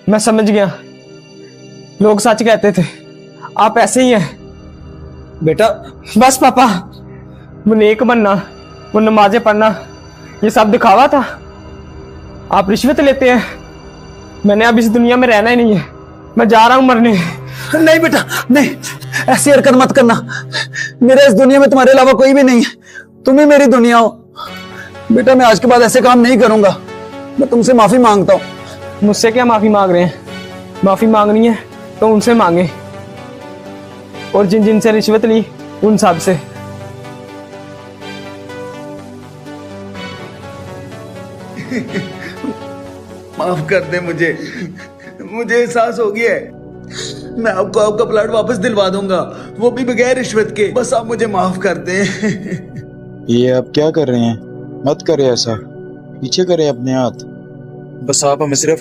मैं समझ गया, लोग सच कहते थे, आप ऐसे ही हैं। बेटा बस पापा, वो नेक बनना, वो नमाजें पढ़ना, ये सब दिखावा था। आप रिश्वत लेते हैं। मैंने अब इस दुनिया में रहना ही नहीं है, मैं जा रहा हूं मरने। नहीं बेटा नहीं, ऐसी हरकत मत करना। मेरे इस दुनिया में तुम्हारे अलावा कोई भी नहीं है, तुम ही मेरी दुनिया हो। बेटा मैं आज के बाद ऐसे काम नहीं करूंगा, मैं तुमसे माफी मांगता हूं। मुझसे क्या माफी मांग रहे हैं? माफी मांगनी है तो उनसे मांगे, और जिन जिन से रिश्वत ली उन सब से। माफ कर दे मुझे एहसास हो गया है। मैं आपको आपका प्लाट वापस दिलवा दूंगा, वो भी बगैर रिश्वत के। बस आप मुझे माफ कर दें। ये आप क्या कर रहे हैं? मत करें ऐसा, पीछे करें अपने हाथ। बस आप हमें सिर्फ